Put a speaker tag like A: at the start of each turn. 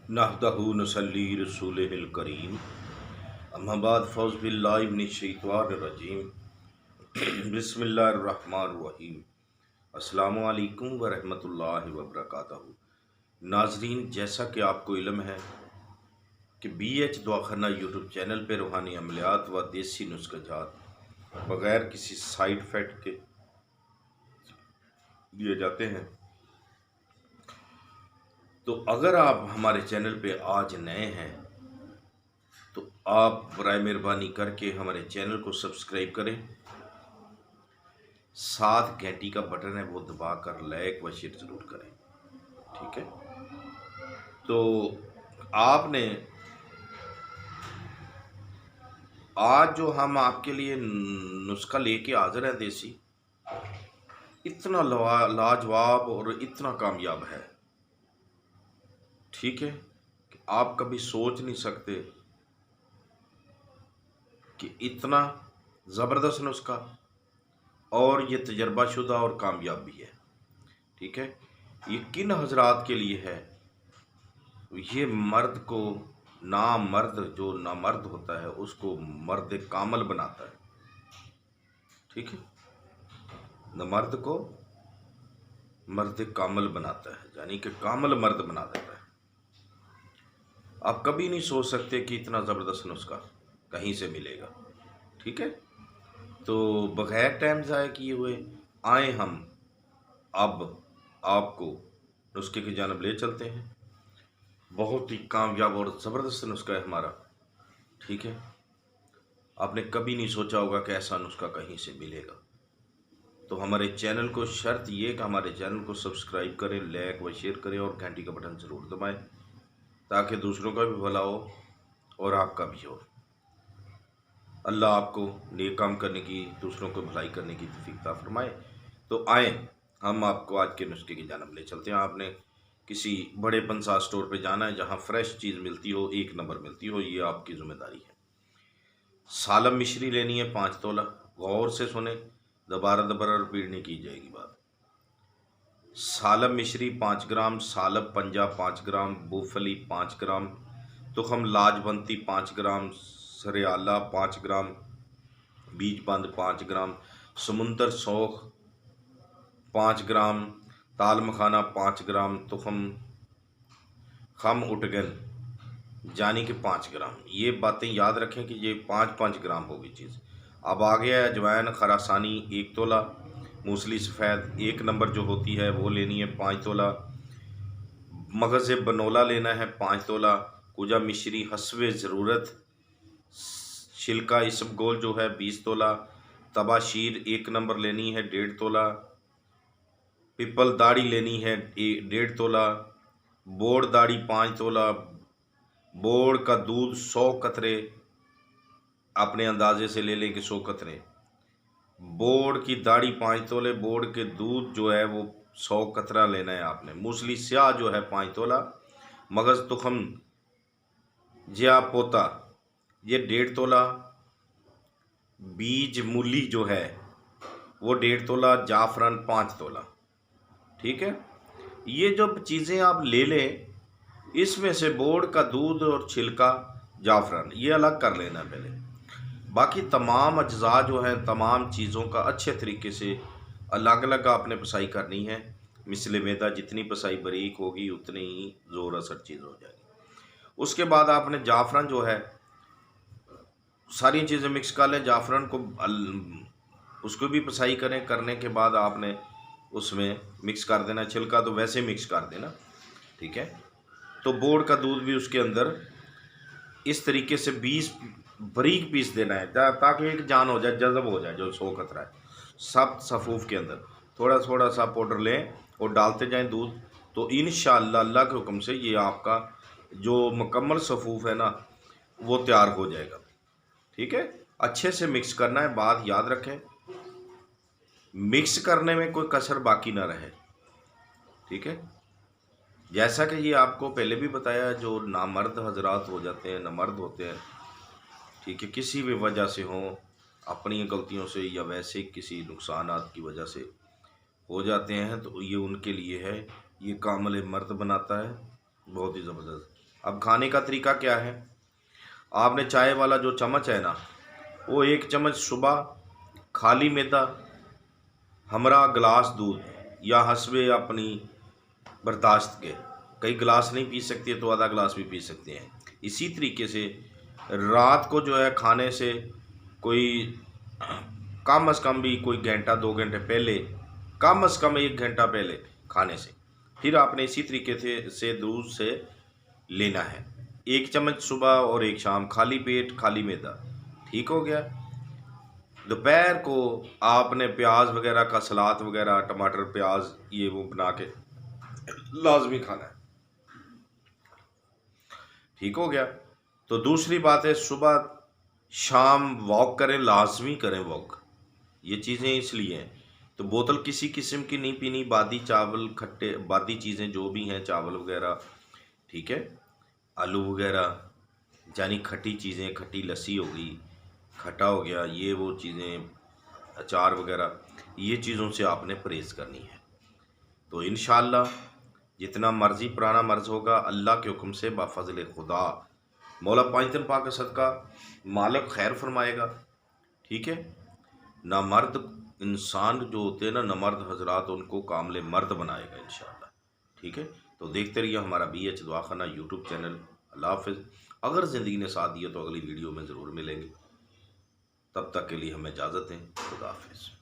A: नहदहु नसल्ली रसूलिहिल करीम अम्मा बाद फ़ौज़ बिल्लाहि मिनश शैतानिर रजीम बिस्मिल्लाहिर रहमानिर रहीम अस्सलामु अलैकुम व रहमतुल्लाहि व बरकातहू। नाज़रीन, जैसा कि आपको इल्म है कि BH दवाखाना यूट्यूब चैनल पर रूहानी अमलियात व देसी नुस्ख़ाजात बग़ैर किसी साइड इफ़ेक्ट के दिए जाते हैं। तो अगर आप हमारे चैनल पे आज नए हैं तो आप बराए मेहरबानी करके हमारे चैनल को सब्सक्राइब करें, साथ घंटी का बटन है वो दबाकर लाइक व शेयर ज़रूर करें। ठीक है, तो आपने आज जो हम आपके लिए नुस्खा लेके हाजिर हैं देसी, इतना लाजवाब और इतना कामयाब है, ठीक है, कि आप कभी सोच नहीं सकते कि इतना ज़बरदस्त नुस्खा, और ये तजर्बाशुदा और कामयाब भी है। ठीक है, ये किन हजरात के लिए है? ये मर्द को जो नामर्द होता है उसको मर्द कामल बनाता है। ठीक है, नामर्द को मर्द कामल बनाता है, यानी कि कामल मर्द बना देता है। आप कभी नहीं सोच सकते कि इतना ज़बरदस्त नुस्खा कहीं से मिलेगा। ठीक है, तो बग़ैर टाइम ज़ाया किए हुए आए हम अब आपको नुस्खे की जानब ले चलते हैं। बहुत ही कामयाब और ज़बरदस्त नुस्खा है हमारा। ठीक है, आपने कभी नहीं सोचा होगा कि ऐसा नुस्खा कहीं से मिलेगा। तो हमारे चैनल को शर्त ये कि हमारे चैनल को सब्सक्राइब करें, लाइक व शेयर करें और घंटी का बटन ज़रूर दबाएं, ताकि दूसरों का भी भला हो और आपका भी हो। अल्लाह आपको नेक काम करने की, दूसरों को भलाई करने की तौफीक अता फरमाए। तो आए हम आपको आज के नुस्खे की जानब ले चलते हैं। आपने किसी बड़े पंसार स्टोर पे जाना है जहाँ फ्रेश चीज़ मिलती हो, एक नंबर मिलती हो, ये आपकी ज़िम्मेदारी है। सालम मिश्री लेनी है 5 तोला। गौर से सुने, दोबारा रिपीट नहीं की जाएगी बात। सालम मिश्री 5 ग्राम, सालब पंजा 5 ग्राम, मूंगफली 5 ग्राम, तुखम लाजवंती 5 ग्राम, सरियाला 5 ग्राम, बीज बंद 5 ग्राम, समुंदर सौख 5 ग्राम, ताल मखाना 5 ग्राम, तुखम खम उटगन यानी कि 5 ग्राम। ये बातें याद रखें कि ये 5-5 ग्राम होगी चीज़। अब आ गया है अजवाइन खरासानी 1 तोला, मूसली सफ़ेद 1 नंबर जो होती है वो लेनी है 5 तोला, मगज़ बनोला लेना है 5 तोला, कुजा मिश्री हस्बे ज़रूरत, छिलका इसबगोल जो है 20 तोला, तबाशीर 1 नंबर लेनी है 1.5 तोला, पिपल दाढ़ी लेनी है 1.5 तोला, बोड़ दाढ़ी 5 तोला, बोड़ का दूध 100 कतरे, अपने अंदाजे से ले लें कि 100 कतरे, बोड़ की दाढ़ी 5 तोले, बोड़ के दूध जो है वो 100 कतरा लेना है आपने। मूसली स्याह जो है 5 तोला, मगज़ तुखम जिया पोता ये 1.5 तोला, बीज मूली जो है वो 1.5 तोला, जाफरान 5 तोला। ठीक है, ये जो चीज़ें आप ले लें, इसमें से बोड़ का दूध और छिलका जाफरान ये अलग कर लेना पहले। बाकी तमाम अज्जा जो हैं, तमाम चीज़ों का अच्छे तरीके से अलग अलग आपने पसाई करनी है। मिसले मैदा जितनी पसाई बारीक होगी उतनी ही ज़ोर असर चीज़ हो जाएगी। उसके बाद आपने जाफरान जो है, सारी चीज़ें मिक्स कर लें। जाफरान को उसको भी पसाई करें, करने के बाद आपने उसमें मिक्स कर देना। छिलका तो वैसे मिक्स कर देना। ठीक है, तो बोड़ का दूध भी उसके अंदर इस तरीके से 20 बारीक पीस देना है, ताकि एक जान हो जाए, जज़ब हो जाए जो 100 कतरा है। सब सफ़ूफ़ के अंदर थोड़ा थोड़ा सा पाउडर लें और डालते जाएं दूध। तो इंशाअल्लाह अल्लाह के हुक्म से ये आपका जो मुकम्मल सफ़ूफ़ है ना वो तैयार हो जाएगा। ठीक है, अच्छे से मिक्स करना है। बात याद रखें, मिक्स करने में कोई कसर बाकी ना रहे। ठीक है, जैसा कि ये आपको पहले भी बताया, जो नामर्द हजरात हो जाते हैं, नामर्द होते हैं, ठीक है, किसी भी वजह से हों, अपनी गलतियों से या वैसे किसी नुकसानात की वजह से हो जाते हैं, तो ये उनके लिए है। ये कामल मर्द बनाता है, बहुत ही ज़बरदस्त। अब खाने का तरीका क्या है, आपने चाय वाला जो चम्मच है ना, वो 1 चम्मच सुबह खाली मैदा हमरा गिलास दूध या हसबे अपनी बर्दाश्त के, कई गिलास नहीं पी सकती है तो आधा गिलास भी पी सकते हैं। इसी तरीके से रात को जो है खाने से कोई कम अज़ कम भी कोई घंटा 2 घंटे पहले, कम अज़ कम 1 घंटा पहले खाने से फिर आपने इसी तरीके से दूध से लेना है। 1 चम्मच सुबह और 1 शाम, खाली पेट खाली मैदा, ठीक हो गया। दोपहर को आपने प्याज वगैरह का सलाद वगैरह, टमाटर प्याज ये वो बना के लाजमी खाना है, ठीक हो गया। तो दूसरी बात है, सुबह शाम वॉक करें, लाजमी करें वॉक। ये चीज़ें इसलिए हैं, तो बोतल किसी किस्म की नहीं पीनी, बादी चावल खट्टे बादी चीज़ें जो भी हैं, चावल वगैरह, ठीक है, आलू वगैरह, यानी खट्टी चीज़ें, खट्टी लस्सी हो गई, खट्टा हो गया, ये वो चीज़ें, अचार वगैरह, ये चीज़ों से आपने परहेज़ करनी है। तो इंशाअल्लाह जितना मर्ज़ी पुराना मर्ज़ होगा, अल्लाह के हुक्म से बाफ़ज़ल खुदा मौला पाँच दिन पाक का सदका मालिक खैर फरमाएगा, ठीक है। ना मर्द इंसान जो होते हैं ना, न मर्द हजरात, उनको कामले मर्द बनाएगा इंशाअल्लाह, ठीक है। तो देखते रहिए हमारा BH दुआखाना यूट्यूब चैनल। अल्लाह हाफ़िज़। अगर ज़िंदगी ने साथ दिया तो अगली वीडियो में ज़रूर मिलेंगे, तब तक के लिए हमें इजाज़त दें। खुदा हाफ़िज़।